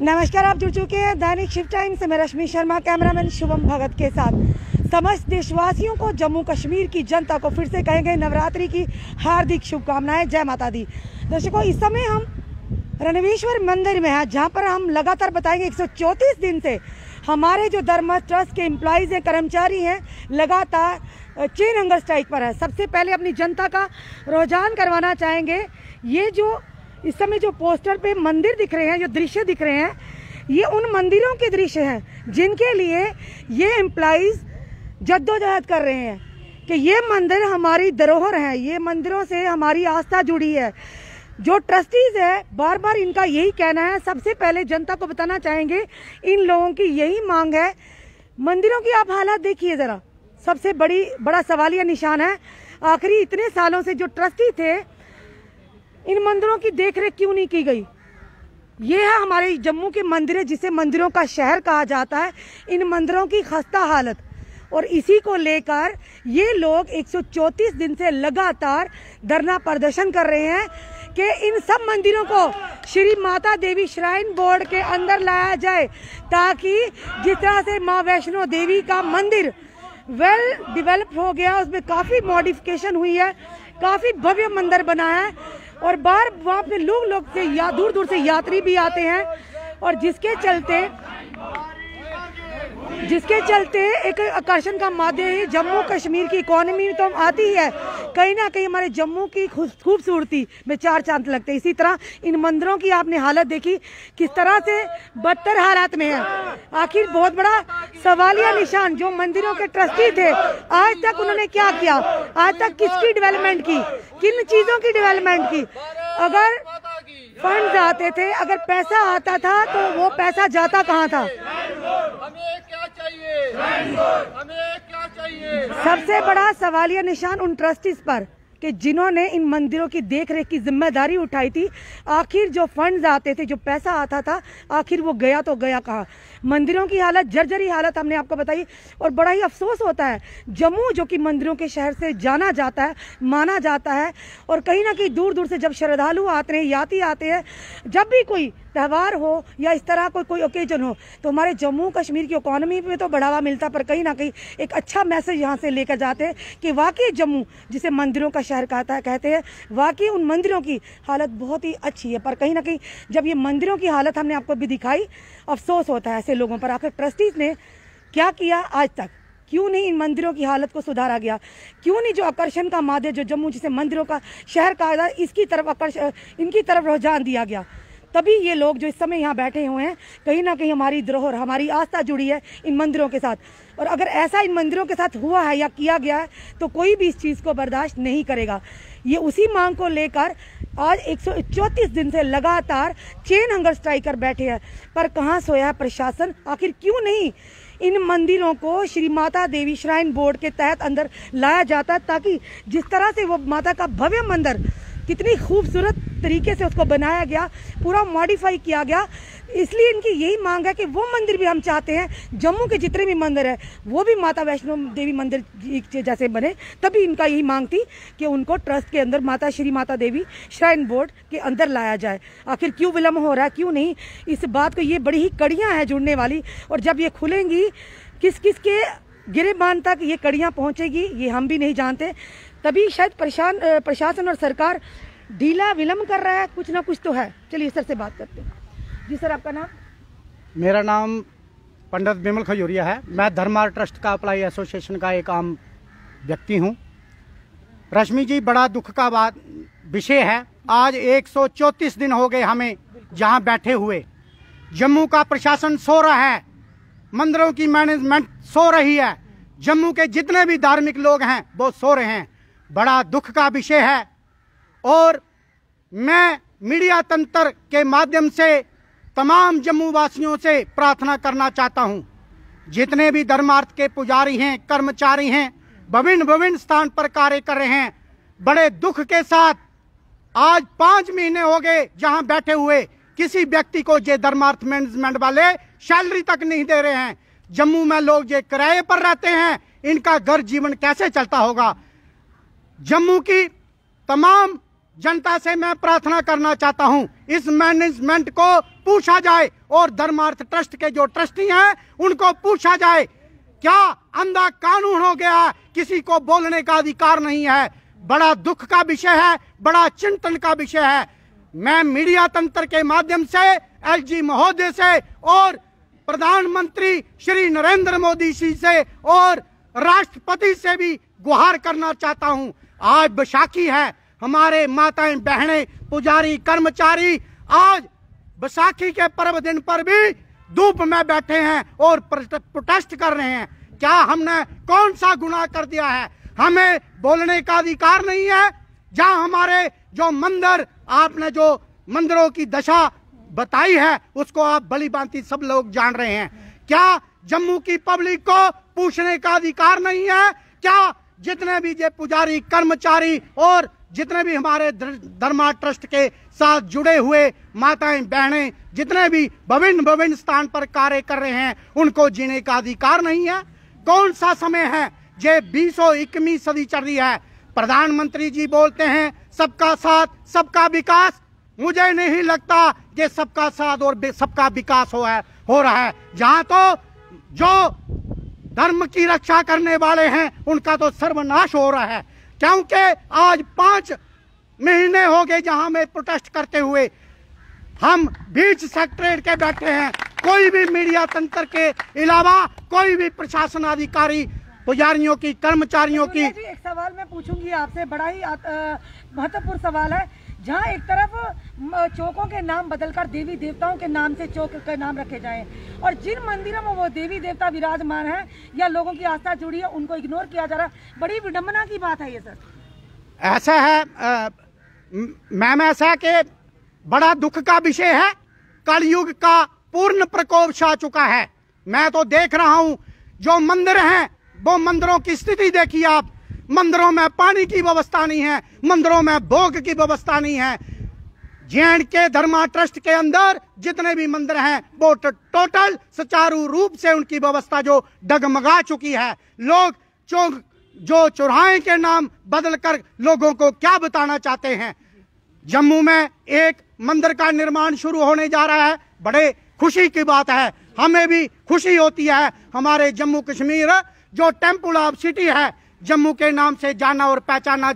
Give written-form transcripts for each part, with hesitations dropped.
नमस्कार, आप जुड़ चुके हैं दैनिक शिव टाइम से। मैं रश्मि शर्मा, कैमरामैन शुभम भगत के साथ। समस्त देशवासियों को, जम्मू कश्मीर की जनता को फिर से कहेंगे नवरात्रि की हार्दिक शुभकामनाएं। जय माता दी। दर्शकों, इस समय हम रणवेश्वर मंदिर में हैं, जहां पर हम लगातार बताएंगे 134 दिन से हमारे जो धर्म ट्रस्ट के एम्प्लॉइज हैं, कर्मचारी हैं, लगातार चेन हंगर स्ट्राइक पर है। सबसे पहले अपनी जनता का रुझान करवाना चाहेंगे। ये जो इस समय जो पोस्टर पे मंदिर दिख रहे हैं, जो दृश्य दिख रहे हैं, ये उन मंदिरों के दृश्य हैं जिनके लिए ये एम्प्लॉइज जद्दोजहद कर रहे हैं कि ये मंदिर हमारी धरोहर है, ये मंदिरों से हमारी आस्था जुड़ी है। जो ट्रस्टीज है, बार बार इनका यही कहना है। सबसे पहले जनता को बताना चाहेंगे, इन लोगों की यही मांग है। मंदिरों की आप हालात देखिए जरा, सबसे बड़ा सवालिया निशान है। आखिरी इतने सालों से जो ट्रस्टी थे, इन मंदिरों की देखरेख क्यों नहीं की गई? ये है हमारे जम्मू के मंदिर, जिसे मंदिरों का शहर कहा जाता है। इन मंदिरों की खस्ता हालत, और इसी को लेकर ये लोग 134 दिन से लगातार धरना प्रदर्शन कर रहे हैं कि इन सब मंदिरों को श्री माता देवी श्राइन बोर्ड के अंदर लाया जाए, ताकि जिस तरह से माँ वैष्णो देवी का मंदिर वेल डिवेलप हो गया, उसमें काफ़ी मॉडिफिकेशन हुई है, काफ़ी भव्य मंदिर बना है, और बार वहाँ पे लोग से दूर दूर से यात्री भी आते हैं, और जिसके चलते एक आकर्षण का माध्यम है। जम्मू कश्मीर की इकोनॉमी तो आती है, कहीं ना कहीं हमारे जम्मू की खूबसूरती में चार चांद लगते हैं। इसी तरह इन मंदिरों की आपने हालत देखी, किस तरह से बदतर हालात में है। आखिर बहुत बड़ा सवालिया निशान, जो मंदिरों के ट्रस्टी थे, आज तक उन्होंने क्या किया? आज तक किसकी डेवलपमेंट की, किन चीजों की डेवलपमेंट की? अगर फंड्स आते थे, अगर पैसा आता था, तो वो पैसा जाता कहाँ था? हमें क्या चाहिए? हमें क्या चाहिए? सबसे बड़ा सवालिया निशान उन ट्रस्टीज पर कि जिन्होंने इन मंदिरों की देखरेख की जिम्मेदारी उठाई थी। आखिर जो फंड्स आते थे, जो पैसा आता था, आखिर वो गया तो गया कहाँ? मंदिरों की हालत, जर्जरी हालत हमने आपको बताई। और बड़ा ही अफसोस होता है, जम्मू जो कि मंदिरों के शहर से जाना जाता है, माना जाता है, और कहीं ना कहीं दूर दूर से जब श्रद्धालु आते हैं, यात्री आते हैं, जब भी कोई त्यौहार हो या इस तरह कोई ओकेजन हो, तो हमारे जम्मू कश्मीर की इकोनॉमी में तो बढ़ावा मिलता, पर कहीं ना कहीं एक अच्छा मैसेज यहाँ से लेकर जाते हैं कि वाकई जम्मू, जिसे मंदिरों का शहर कहते हैं, वाकई उन मंदिरों की हालत बहुत ही अच्छी है। पर कहीं ना कहीं जब ये मंदिरों की हालत हमने आपको भी दिखाई, अफसोस होता है ऐसे लोगों पर। आखिर ट्रस्टीज ने क्या किया आज तक? क्यों नहीं इन मंदिरों की हालत को सुधारा गया? क्यों नहीं जो आकर्षण का माध्यम, जो जम्मू जिसे मंदिरों का शहर कहा जाता है, इनकी तरफ रुझान दिया गया? तभी ये लोग जो इस समय यहाँ बैठे हुए हैं, कहीं ना कहीं हमारी धरोहर, हमारी आस्था जुड़ी है इन मंदिरों के साथ। और अगर ऐसा इन मंदिरों के साथ हुआ है या किया गया है, तो कोई भी इस चीज़ को बर्दाश्त नहीं करेगा। ये उसी मांग को लेकर आज 134 दिन से लगातार चेन हंगर स्ट्राइक कर बैठे हैं। पर कहाँ सोया है प्रशासन? आखिर क्यों नहीं इन मंदिरों को श्री माता देवी श्राइन बोर्ड के तहत अंदर लाया जाता, ताकि जिस तरह से वो माता का भव्य मंदिर, कितनी खूबसूरत तरीके से उसको बनाया गया, पूरा मॉडिफाई किया गया। इसलिए इनकी यही मांग है कि वो मंदिर भी हम चाहते हैं, जम्मू के जितने भी मंदिर है वो भी माता वैष्णो देवी मंदिर जैसे बने। तभी इनका यही मांग थी कि उनको ट्रस्ट के अंदर श्री माता देवी श्राइन बोर्ड के अंदर लाया जाए। आखिर क्यों विलम्ब हो रहा है, क्यों नहीं? इस बात को, ये बड़ी ही कड़ियाँ हैं जुड़ने वाली, और जब ये खुलेंगी, किस किस के गिरेबान तक ये कड़ियाँ पहुँचेगी, ये हम भी नहीं जानते। तभी शायद प्रशासन और सरकार ढीला विलम्ब कर रहा है, कुछ ना कुछ तो है। चलिए सर से बात करते हैं। जी सर, आपका नाम? मेरा नाम पंडित बिमल खजूरिया है। मैं धर्मार ट्रस्ट का अप्लाई एसोसिएशन का एक आम व्यक्ति हूँ। रश्मि जी, बड़ा दुख का बात विषय है। आज 134 दिन हो गए हमें जहाँ बैठे हुए। जम्मू का प्रशासन सो रहा है, मंदिरों की मैनेजमेंट सो रही है, जम्मू के जितने भी धार्मिक लोग हैं वो सो रहे हैं। बड़ा दुख का विषय है। और मैं मीडिया तंत्र के माध्यम से तमाम जम्मू वासियों से प्रार्थना करना चाहता हूं, जितने भी धर्मार्थ के पुजारी हैं, कर्मचारी हैं, विभिन्न स्थान पर कार्य कर रहे हैं, बड़े दुख के साथ आज 5 महीने हो गए जहां बैठे हुए, किसी व्यक्ति को जे धर्मार्थ मैनेजमेंट वाले सैलरी तक नहीं दे रहे हैं। जम्मू में लोग जे किराए पर रहते हैं, इनका घर जीवन कैसे चलता होगा? जम्मू की तमाम जनता से मैं प्रार्थना करना चाहता हूं, इस मैनेजमेंट को पूछा जाए और धर्मार्थ ट्रस्ट के जो ट्रस्टी हैं उनको पूछा जाए, क्या अंधा कानून हो गया है, किसी को बोलने का अधिकार नहीं है। बड़ा दुख का विषय है, बड़ा चिंतन का विषय है। मैं मीडिया तंत्र के माध्यम से एलजी महोदय से और प्रधानमंत्री श्री नरेंद्र मोदी जी से और राष्ट्रपति से भी गुहार करना चाहता हूं। आज बैसाखी है, हमारे माताएं बहनें पुजारी कर्मचारी आज बैसाखी के पर्व दिन पर भी धूप में बैठे हैं और प्रोटेस्ट कर रहे हैं। क्या हमने कौन सा गुनाह कर दिया है? हमें बोलने का अधिकार नहीं है? जहां हमारे जो मंदिर, आपने जो मंदिरों की दशा बताई है उसको आप भली भांति सब लोग जान रहे हैं। क्या जम्मू की पब्लिक को पूछने का अधिकार नहीं है? क्या जितने भी ये पुजारी कर्मचारी और जितने भी हमारे धर्मा ट्रस्ट के साथ जुड़े हुए माताएं बहनें जितने भी विभिन्न स्थान पर कार्य कर रहे हैं उनको जीने का अधिकार नहीं है? कौन सा समय है? ये 20वीं सदी चल रही है। प्रधानमंत्री जी बोलते हैं सबका साथ सबका विकास। मुझे नहीं लगता कि सबका साथ और सबका विकास हो रहा है। जहां तो जो धर्म की रक्षा करने वाले हैं उनका तो सर्वनाश हो रहा है, क्योंकि आज 5 महीने हो गए जहां में प्रोटेस्ट करते हुए हम बीच सेक्रेटरीट के बैठे हैं। कोई भी मीडिया तंत्र के अलावा कोई भी प्रशासन अधिकारी पुजारियों की कर्मचारियों की। एक सवाल मैं पूछूंगी आपसे, बड़ा ही महत्वपूर्ण सवाल है। जहां एक तरफ चौकों के नाम बदलकर देवी देवताओं के नाम से चौक के नाम रखे जाएं और जिन मंदिरों में वो देवी देवता विराजमान है या लोगों की आस्था जुड़ी है उनको इग्नोर किया जा रहा है। बड़ी विडंबना की बात है ये सर। ऐसा है मैम, ऐसा कि बड़ा दुख का विषय है। कलयुग का पूर्ण प्रकोप छा चुका है। मैं तो देख रहा हूं जो मंदिर हैं वो मंदिरों की स्थिति देखिए आप। मंदिरों में पानी की व्यवस्था नहीं है, मंदिरों में भोग की व्यवस्था नहीं है। जे&के धर्मा ट्रस्ट के अंदर जितने भी मंदिर हैं वो टोटल सुचारू रूप से उनकी व्यवस्था जो डगमगा चुकी है। लोग जो चौराहे के नाम बदलकर लोगों को क्या बताना चाहते हैं। जम्मू में एक मंदिर का निर्माण शुरू होने जा रहा है, बड़े खुशी की बात है। हमें भी खुशी होती है। हमारे जम्मू कश्मीर जो टेम्पल ऑफ सिटी है, जम्मू के नाम से जाना और पहचाना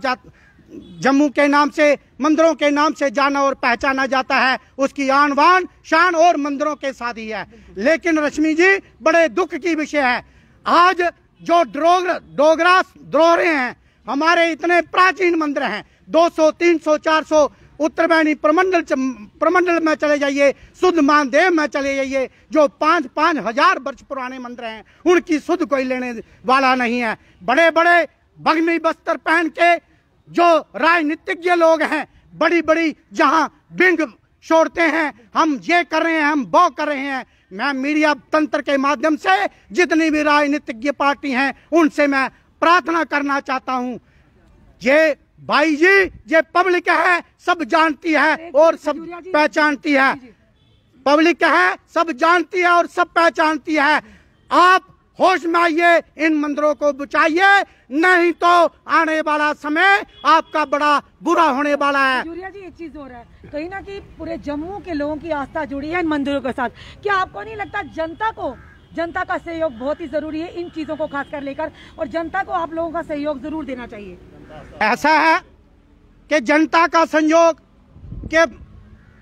जम्मू के नाम से मंदिरों के नाम से जाना और पहचाना जाता है, उसकी आन बान शान और मंदिरों के साथ ही है। लेकिन रश्मि जी, बड़े दुख की विषय है आज जो डोगरा द्रोह हैं। हमारे इतने प्राचीन मंदिर हैं, 200, 300, 400 उत्तरबैनी प्रमंडल में चले जाइए, सुध महादेव में चले जाइए, जो 5-5 हजार वर्ष पुराने मंदिर हैं, उनकी सुध कोई लेने वाला नहीं है। बड़े बड़े बगनी बस्तर पहन के जो राजनीतिज्ञ लोग हैं, बड़ी बड़ी जहां बिंग छोड़ते हैं, हम ये कर रहे हैं, हम वो कर रहे हैं। मैं मीडिया तंत्र के माध्यम से जितनी भी राजनीतिज्ञ पार्टी हैं उनसे मैं प्रार्थना करना चाहता हूं, ये भाई जी, ये पब्लिक है, सब जानती है और सब पहचानती है। पब्लिक है, सब जानती है और सब पहचानती है। आप होश में आइए, इन मंदिरों को बचाइए, नहीं तो आने वाला समय आपका बड़ा बुरा होने वाला है। जूरिया जी, एक चीज हो रहा है, कहीं ना कहीं पूरे जम्मू के लोगों की आस्था जुड़ी है इन मंदिरों के साथ। क्या आपको नहीं लगता जनता का सहयोग बहुत ही जरूरी है इन चीजों को खास कर लेकर, और जनता को आप लोगों का सहयोग जरूर देना चाहिए? ऐसा है कि जनता का सहयोग के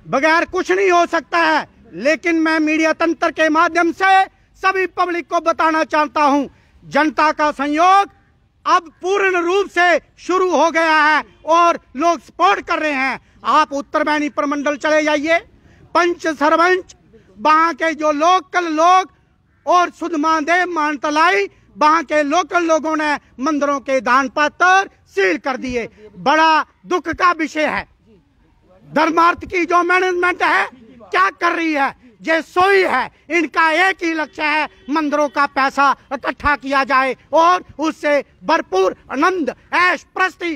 बगैर कुछ नहीं हो सकता है, लेकिन मैं मीडिया तंत्र के माध्यम से सभी पब्लिक को बताना चाहता हूं, जनता का सहयोग अब पूर्ण रूप से शुरू हो गया है और लोग सपोर्ट कर रहे हैं। आप उत्तरबैनी प्रमंडल चले जाइए, पंच सरपंच वहां के जो लोकल लोग और सुध महादेव मानतलाई वहां के लोकल लोगों ने मंदिरों के दान पत्र सील कर दिए। बड़ा दुख का विषय है। धर्मार्थ की जो मैनेजमेंट है क्या कर रही है, ये सोई है। इनका एक ही लक्ष्य है, मंदिरों का पैसा इकट्ठा किया जाए और उससे भरपूर आनंद ऐश प्रस्ती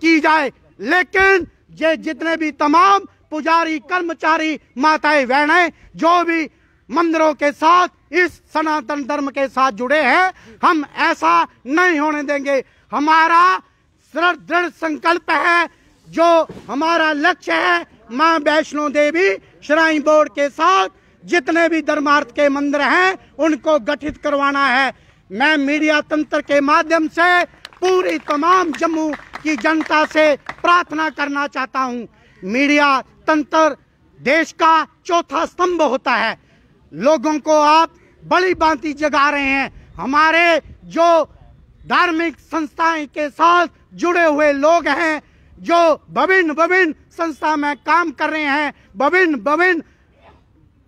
की जाए। लेकिन ये जितने भी तमाम पुजारी कर्मचारी माताएं बहनें जो भी मंदिरों के साथ इस सनातन धर्म के साथ जुड़े हैं, हम ऐसा नहीं होने देंगे। हमारा दृढ़ संकल्प है, जो हमारा लक्ष्य है मां वैष्णो देवी श्राइन बोर्ड के साथ जितने भी धर्मार्थ के मंदिर हैं उनको गठित करवाना है। मैं मीडिया तंत्र के माध्यम से पूरी तमाम जम्मू की जनता से प्रार्थना करना चाहता हूं। मीडिया तंत्र देश का चौथा स्तंभ होता है। लोगों को आप बड़ी भांति जगा रहे हैं। हमारे जो धार्मिक संस्थाएं के साथ जुड़े हुए लोग हैं, जो विभिन्न संस्था में काम कर रहे हैं, विभिन्न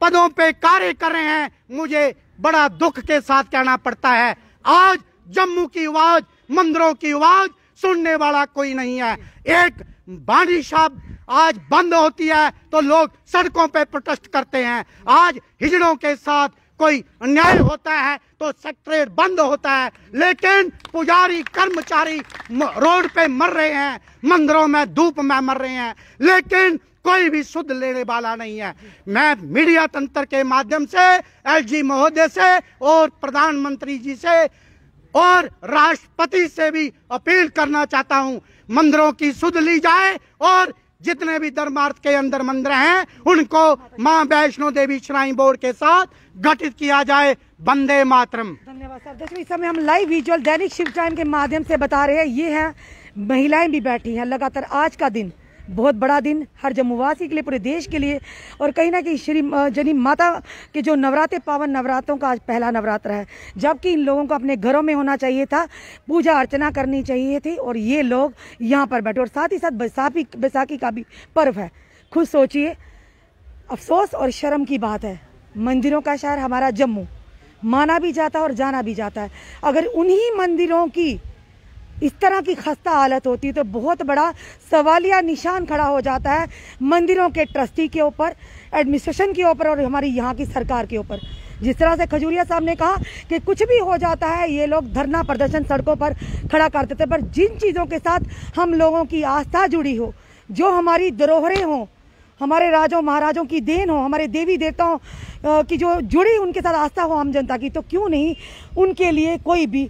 पदों पे कार्य कर रहे हैं, मुझे बड़ा दुख के साथ कहना पड़ता है आज जम्मू की आवाज, मंदिरों की आवाज सुनने वाला कोई नहीं है। एक बाणी साहब आज बंद होती है तो लोग सड़कों पे प्रोटेस्ट करते हैं। आज हिजड़ों के साथ कोई अन्याय होता है तो सेक्रेटरीट बंद होता है, लेकिन पुजारी कर्मचारी रोड पे मर रहे हैं, मंदिरों में धूप में मर रहे हैं, लेकिन कोई भी सुध लेने वाला नहीं है। मैं मीडिया तंत्र के माध्यम से एलजी महोदय से और प्रधानमंत्री जी से और राष्ट्रपति से भी अपील करना चाहता हूं, मंदिरों की सुध ली जाए और जितने भी धर्मार्थ के अंदर मंदिर हैं उनको मां वैष्णो देवी श्राइन बोर्ड के साथ गठित किया जाए। वंदे मातरम। धन्यवाद सर। दर्शकों, इस समय हम लाइव विजुअल दैनिक शिव टाइम के माध्यम से बता रहे हैं। ये है महिलाएं भी बैठी हैं लगातार। आज का दिन बहुत बड़ा दिन हर जम्मूवासी के लिए, पूरे देश के लिए, और कहीं ना कहीं श्री जनी माता के जो नवरात्रे, पावन नवरात्रों का आज पहला नवरात्र है, जबकि इन लोगों को अपने घरों में होना चाहिए था, पूजा अर्चना करनी चाहिए थी, और ये लोग यहाँ पर बैठे। और साथ ही साथ बैसाखी का भी पर्व है। खुद सोचिए, अफसोस और शर्म की बात है, मंदिरों का शहर हमारा जम्मू माना भी जाता है और जाना भी जाता है। अगर उन्हीं मंदिरों की इस तरह की खस्ता हालत होती तो बहुत बड़ा सवालिया निशान खड़ा हो जाता है मंदिरों के ट्रस्टी के ऊपर, एडमिनिस्ट्रेशन के ऊपर और हमारी यहाँ की सरकार के ऊपर। जिस तरह से खजूरिया साहब ने कहा कि कुछ भी हो जाता है, ये लोग धरना प्रदर्शन सड़कों पर खड़ा कर देते, पर जिन चीज़ों के साथ हम लोगों की आस्था जुड़ी हो, जो हमारी धरोहरें हों, हमारे राजों महाराजों की देन हो, हमारे देवी देवताओं की जो जुड़ी उनके साथ आस्था हो आम जनता की, तो क्यों नहीं उनके लिए कोई भी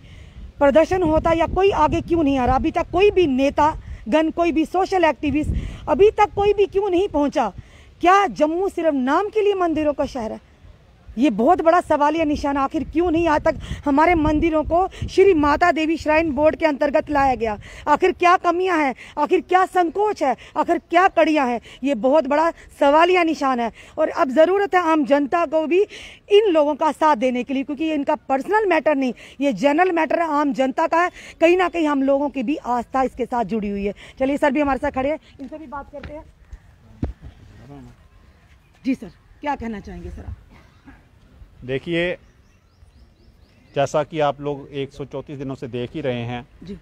प्रदर्शन होता या कोई आगे क्यों नहीं आ रहा? अभी तक कोई भी नेता गण, कोई भी सोशल एक्टिविस्ट अभी तक कोई भी क्यों नहीं पहुंचा? क्या जम्मू सिर्फ नाम के लिए मंदिरों का शहर है? ये बहुत बड़ा सवालिया निशान। आखिर क्यों नहीं आज तक हमारे मंदिरों को श्री माता देवी श्राइन बोर्ड के अंतर्गत लाया गया? आखिर क्या कमियां हैं? आखिर क्या संकोच है? आखिर क्या कड़ियां हैं? ये बहुत बड़ा सवालिया निशान है। और अब ज़रूरत है आम जनता को भी इन लोगों का साथ देने के लिए, क्योंकि ये इनका पर्सनल मैटर नहीं, ये जनरल मैटर है, आम जनता का है। कहीं ना कहीं हम लोगों की भी आस्था इसके साथ जुड़ी हुई है। चलिए, सर भी हमारे साथ खड़े हैं, इनसे भी बात करते हैं। जी सर, क्या कहना चाहेंगे सर आप? देखिए, जैसा कि आप लोग 134 दिनों से देख ही रहे हैं जी,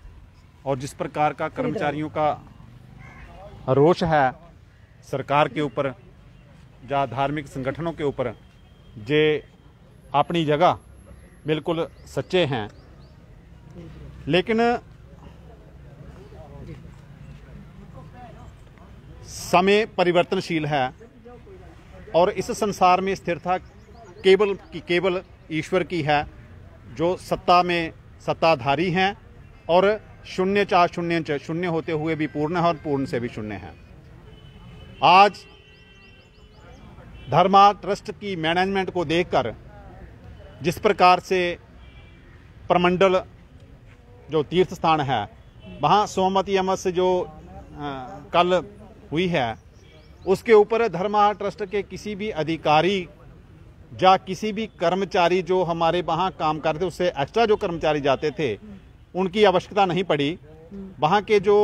और जिस प्रकार का कर्मचारियों का रोष है सरकार के ऊपर या धार्मिक संगठनों के ऊपर, जे अपनी जगह बिल्कुल सच्चे हैं, लेकिन समय परिवर्तनशील है और इस संसार में स्थिरता केवल ईश्वर की है, जो सत्ता में सत्ताधारी हैं और शून्य चाह शून्य च शून्य होते हुए भी पूर्ण है और पूर्ण से भी शून्य है। आज धर्मा ट्रस्ट की मैनेजमेंट को देखकर जिस प्रकार से प्रमंडल जो तीर्थ स्थान है वहाँ सोमवती अमावस्या जो कल हुई है, उसके ऊपर धर्मा ट्रस्ट के किसी भी अधिकारी या किसी भी कर्मचारी जो हमारे वहाँ काम करते थे, उससे एक्स्ट्रा जो कर्मचारी जाते थे, उनकी आवश्यकता नहीं पड़ी। वहाँ के जो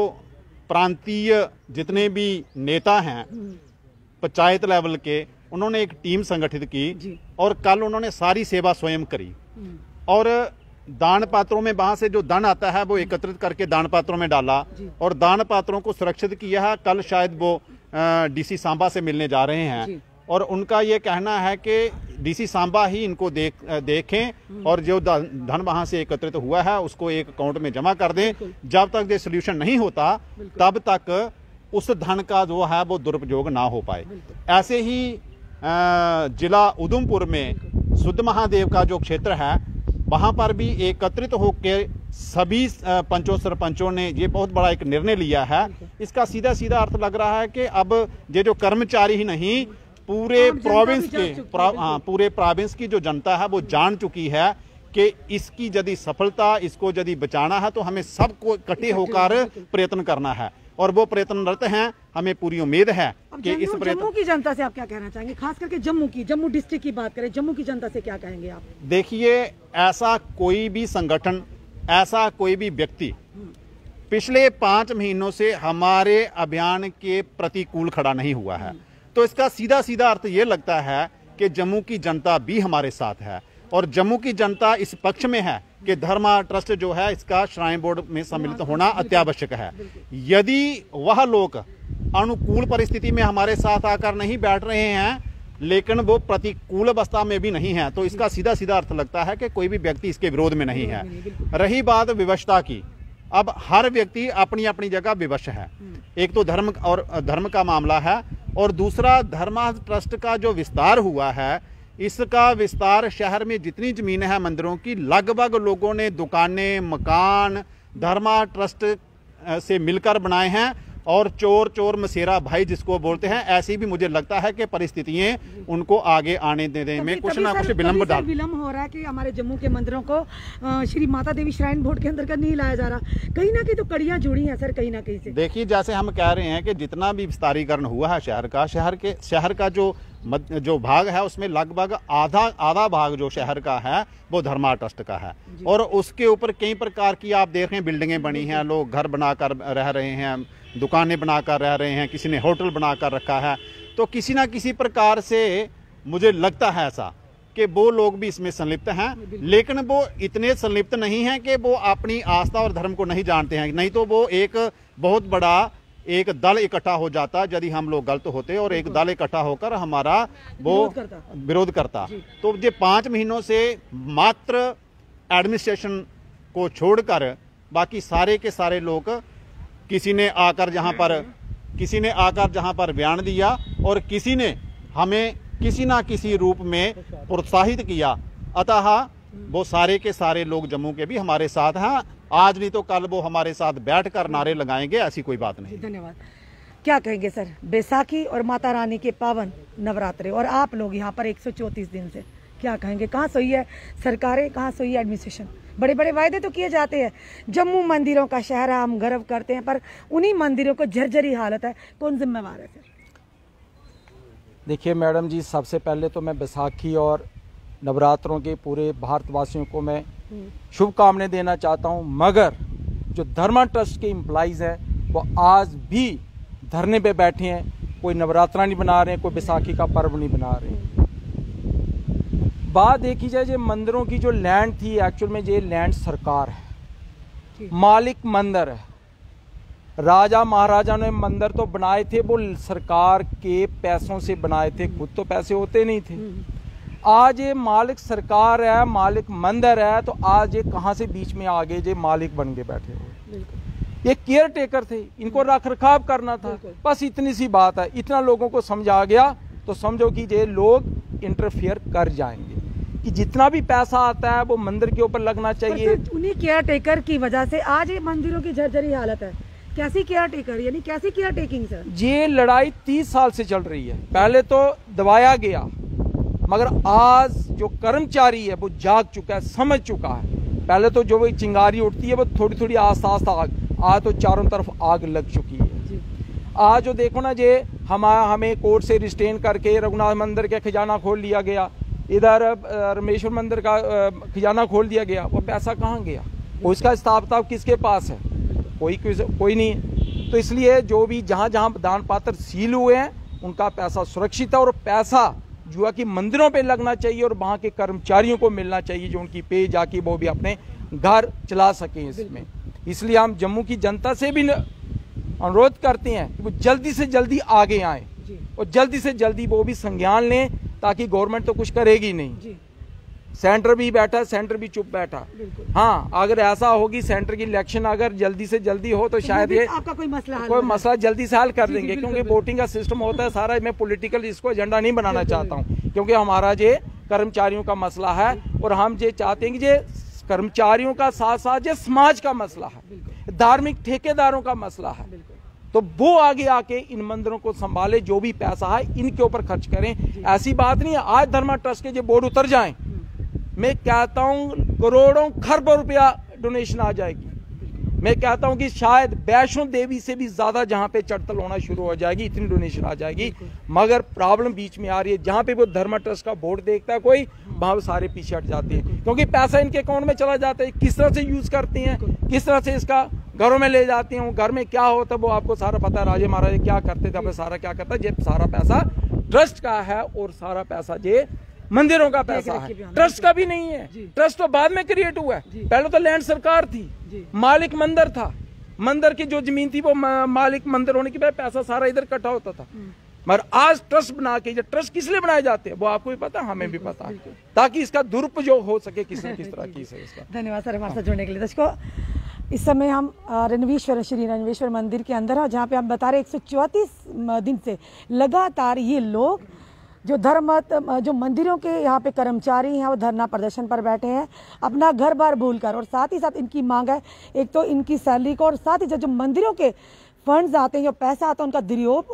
प्रांतीय जितने भी नेता हैं पंचायत लेवल के, उन्होंने एक टीम संगठित की और कल उन्होंने सारी सेवा स्वयं करी और दान पात्रों में वहाँ से जो धन आता है वो एकत्रित करके दान पात्रों में डाला और दान पात्रों को सुरक्षित किया है। कल शायद वो डीसी सांबा से मिलने जा रहे हैं और उनका ये कहना है कि डीसी सांबा ही इनको देखें और जो धन वहां से एकत्रित हुआ है उसको एक अकाउंट में जमा कर दें। जब तक ये सोल्यूशन नहीं होता तब तक उस धन का जो है वो दुरुपयोग ना हो पाए। ऐसे ही जिला उधमपुर में शुद्ध महादेव का जो क्षेत्र है वहां पर भी एकत्रित होकर सभी पंचों सरपंचों ने ये बहुत बड़ा एक निर्णय लिया है। इसका सीधा सीधा अर्थ लग रहा है कि अब ये जो कर्मचारी ही नहीं, पूरे प्रोविंस के पूरे प्रोविंस की जो जनता है वो जान चुकी है कि इसकी यदि सफलता, इसको यदि बचाना है तो हमें सबको इकट्ठे होकर प्रयत्न करना है, और वो प्रयत्नरत हैं। हमें पूरी उम्मीद है कि इस जम्मू की जनता से आप क्या कहना चाहेंगे, खास करके जम्मू डिस्ट्रिक्ट की बात करें, जम्मू की जनता से क्या कहेंगे आप? देखिए, ऐसा कोई भी संगठन, ऐसा कोई भी व्यक्ति पिछले 5 महीनों से हमारे अभियान के प्रतिकूल खड़ा नहीं हुआ है। तो इसका सीधा सीधा अर्थ ये लगता है कि जम्मू की जनता भी हमारे साथ है, और जम्मू की जनता इस पक्ष में है कि धर्मा ट्रस्ट जो है इसका श्राइन बोर्ड में सम्मिलित होना अत्यावश्यक है। यदि वह लोग अनुकूल परिस्थिति में हमारे साथ आकर नहीं बैठ रहे हैं, लेकिन वो प्रतिकूल अवस्था में भी नहीं है, तो इसका सीधा सीधा अर्थ लगता है कि कोई भी व्यक्ति इसके विरोध में नहीं है। रही बात विवशता की, अब हर व्यक्ति अपनी अपनी जगह विवश है। एक तो धर्म का मामला है, और दूसरा धर्मा ट्रस्ट का जो विस्तार हुआ है, इसका विस्तार शहर में जितनी जमीन है मंदिरों की, लगभग लोगों ने दुकानें, मकान धर्मा ट्रस्ट से मिलकर बनाए हैं, और चोर मसेरा भाई जिसको बोलते हैं, ऐसी भी मुझे लगता है कि परिस्थितियां उनको आगे आने देने में कुछ ना कुछ विलंब हो रहा है कि हमारे जम्मू के मंदिरों को श्री माता देवी श्राइन बोर्ड के अंतर्गत नहीं लाया जा रहा। कहीं ना कहीं तो कड़ियां जुड़ी हैं सर, कहीं ना कहीं से। देखिए, जैसे हम कह रहे हैं कि जितना भी विस्तारीकरण हुआ है शहर का जो भाग है, उसमें लगभग आधा भाग जो शहर का है वो धर्मा ट्रस्ट का है, और उसके ऊपर कई प्रकार की आप देख रहे हैं बिल्डिंगें बनी हैं, लोग घर बनाकर रह रहे हैं, दुकानें बनाकर रह रहे हैं, किसी ने होटल बनाकर रखा है। तो किसी ना किसी प्रकार से मुझे लगता है ऐसा कि वो लोग भी इसमें संलिप्त हैं, लेकिन वो इतने संलिप्त नहीं हैं कि वो अपनी आस्था और धर्म को नहीं जानते हैं। नहीं तो वो एक बहुत बड़ा एक दल इकट्ठा हो जाता यदि हम लोग गलत होते, और एक दल इकट्ठा होकर हमारा वो विरोध करता। तो ये 5 महीनों से मात्र एडमिनिस्ट्रेशन को छोड़कर बाकी सारे के सारे लोग, किसी ने आकर जहां पर बयान दिया, और किसी ने हमें किसी ना किसी रूप में प्रोत्साहित किया, अतः वो सारे के सारे लोग जम्मू के भी हमारे साथ हैं। आज नहीं तो कल वो हमारे साथ बैठकर नारे लगाएंगे, ऐसी कोई बात नहीं। धन्यवाद। क्या कहेंगे सर, बैसाखी और माता रानी के पावन नवरात्रे, और आप लोग यहाँ पर 134 दिन से क्या कहेंगे, कहाँ सोई है सरकारें, कहाँ सोई है एडमिनिस्ट्रेशन? बड़े बड़े वायदे तो किए जाते हैं, जम्मू मंदिरों का शहर है, हम गर्व करते हैं, पर उन्हीं मंदिरों को जर्जरी हालत है, कौन जिम्मेवार है सर? देखिए मैडम जी, सबसे पहले तो मैं बैसाखी और नवरात्रों के पूरे भारतवासियों को मैं शुभकामनाएं देना चाहता हूं, मगर जो धर्मा ट्रस्ट के एम्प्लॉइज़ हैं वो आज भी धरने पे बैठे हैं, कोई नवरात्रा नहीं बना रहे हैं, कोई बैसाखी का पर्व नहीं बना रहे हैं। बात देखी जाए, ये मंदिरों की जो लैंड थी, एक्चुअल में ये लैंड सरकार है, मालिक मंदिर है। राजा महाराजा ने मंदिर तो बनाए थे, वो सरकार के पैसों से बनाए थे, खुद तो पैसे होते नहीं थे। आज ये मालिक सरकार है, मालिक मंदिर है, तो आज ये कहां से बीच में आ गए, ये मालिक बन के बैठे हुए। ये केयर टेकर थे, इनको रख रखाव करना था, बस इतनी सी बात है। इतना लोगों को समझ आ गया तो समझो कि ये लोग इंटरफियर कर जाएंगे, कि जितना भी पैसा आता है वो मंदिर के ऊपर लगना चाहिए। उन्हीं केयर टेकर की वजह से आज ये मंदिरों की जर्जरी हालत है। कैसी केयर टेकर, यानी कैसी केयर टेकिंग सर? ये लड़ाई 30 साल से चल रही है। पहले तो दबाया गया, मगर आज जो कर्मचारी है वो जाग चुका है, समझ चुका है। पहले तो जो वो चिंगारी उठती है वो थोड़ी थोड़ी आस्ता आस्ता आज तो चारों तरफ आग लग चुकी है। आज जो देखो ना, ये हमें कोर्ट से रिस्टेन करके रघुनाथ मंदिर का खजाना खोल लिया गया, इधर रामेश्वर मंदिर का खजाना खोल दिया गया। वो पैसा कहाँ गया? उसका हिसाब किताब किसके पास है? कोई नहीं है। तो इसलिए जो भी जहाँ जहाँ दान पात्र सील हुए हैं उनका पैसा सुरक्षित है, और पैसा जो है कि मंदिरों पे लगना चाहिए और वहाँ के कर्मचारियों को मिलना चाहिए, जो उनकी पे जाके वो भी अपने घर चला सकें इसमें। इसलिए हम जम्मू की जनता से भी अनुरोध करते हैं कि वो जल्दी से जल्दी आगे आए और जल्दी से जल्दी वो भी संज्ञान लें, ताकि गवर्नमेंट तो कुछ करेगी नहीं। सेंटर भी बैठा, सेंटर भी चुप बैठा। हाँ, अगर ऐसा होगी सेंटर की इलेक्शन अगर जल्दी से जल्दी हो तो शायद ये आपका कोई मसला जल्दी से हल कर देंगे, क्योंकि वोटिंग का सिस्टम होता है सारा। मैं पॉलिटिकल इसको एजेंडा नहीं बनाना चाहता हूँ, क्योंकि हमारा ये कर्मचारियों का मसला है, और हम ये चाहते हैं कि ये कर्मचारियों का साथ साथ ये समाज का मसला है, धार्मिक ठेकेदारों का मसला है। तो वो आगे आके इन मंदिरों को संभाले, जो भी पैसा है इनके ऊपर खर्च करें। ऐसी बात नहीं है आज धर्मा ट्रस्ट के जो बोर्ड उतर जाएं, मैं कहता हूं करोड़ों खरबों रुपया डोनेशन आ जाएगी। मैं कहता हूं कि शायद वैष्णो देवी से भी ज्यादा जहां पे चढ़तल होना शुरू हो जाएगी, इतनी डोनेशन आ जाएगी। मगर प्रॉब्लम बीच में आ रही है, जहां पे वो धर्मा ट्रस्ट का बोर्ड देखता है कोई, वहां सारे पीछे हट जाते हैं, क्योंकि पैसा इनके अकाउंट में चला जाता है। किस तरह से यूज करते हैं, किस तरह से इसका घरों में ले जाते हैं, घर में क्या होता है वो आपको सारा पता है। राजे महाराजे क्या करते थे, अब सारा क्या करता है, ये सारा पैसा ट्रस्ट का है और सारा पैसा ये मंदिरों का पैसा है, ट्रस्ट का भी नहीं है। ट्रस्ट तो बाद में क्रिएट हुआ है, पहले तो लैंड सरकार थी, मालिक मंदिर था, मंदिर की जो जमीन थी वो मालिक मंदिर होने के बाद पैसा सारा इधर इकट्ठा होता था। मगर आज ट्रस्ट बना के, जो ट्रस्ट किस लिए बनाए जाते हैं वो आपको भी पता है, हमें भी पता है, ताकि इसका दुरुपयोग हो सके किस तरह की से इसका। धन्यवाद सर हमारे साथ जुड़ने के लिए। दर्शकों, इस समय हम रणवीश्वर श्री रणवीश्वर मंदिर के अंदर है, जहाँ पे हम बता रहे 134 दिन से लगातार ये लोग जो मंदिरों के यहाँ पे कर्मचारी हैं वो धरना प्रदर्शन पर बैठे हैं, अपना घर बार भूलकर। और साथ ही साथ इनकी मांग है एक तो इनकी सैलरी को, और साथ ही साथ जो मंदिरों के फंड्स आते हैं, जो पैसा आता है, उनका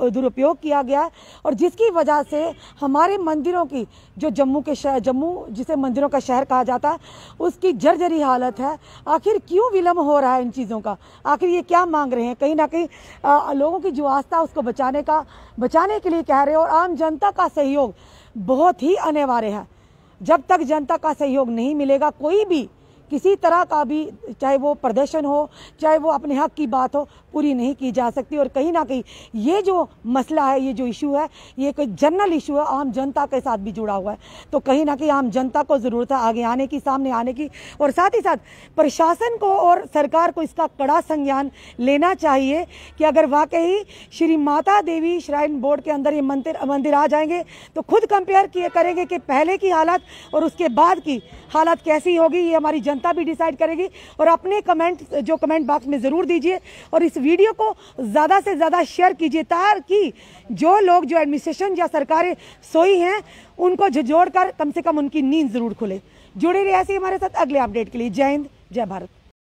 दुरुपयोग किया गया है। और जिसकी वजह से हमारे मंदिरों की जो जम्मू जिसे मंदिरों का शहर कहा जाता है, उसकी जर्जरी हालत है। आखिर क्यों विलम्ब हो रहा है इन चीज़ों का, आखिर ये क्या मांग रहे हैं? कहीं ना कहीं लोगों की जो आस्था उसको बचाने के लिए कह रहे हैं। और आम जनता का सहयोग बहुत ही अनिवार्य है। जब तक जनता का सहयोग नहीं मिलेगा, कोई भी किसी तरह का भी, चाहे वो प्रदर्शन हो, चाहे वो अपने हक की बात हो, पूरी नहीं की जा सकती। और कहीं ना कहीं ये जो मसला है, ये जो इशू है, ये कोई जनरल इशू है, आम जनता के साथ भी जुड़ा हुआ है। तो कहीं ना कहीं आम जनता को ज़रूरत है आगे आने की, सामने आने की। और साथ ही साथ प्रशासन को और सरकार को इसका कड़ा संज्ञान लेना चाहिए कि अगर वाकई श्री माता देवी श्राइन बोर्ड के अंदर ये मंदिर आ जाएंगे तो खुद कंपेयर करेंगे कि पहले की हालत और उसके बाद की हालत कैसी होगी, ये हमारी जनता भी डिसाइड करेगी। और अपने कमेंट बॉक्स में ज़रूर दीजिए और इस वीडियो को ज़्यादा से ज़्यादा शेयर कीजिए, ताकि जो लोग, जो एडमिनिस्ट्रेशन या सरकारें सोई हैं, उनको झिझोड़ कर कम से कम उनकी नींद ज़रूर खुले। जुड़े रहिए ऐसे हमारे साथ अगले अपडेट के लिए। जय हिंद, जय भारत।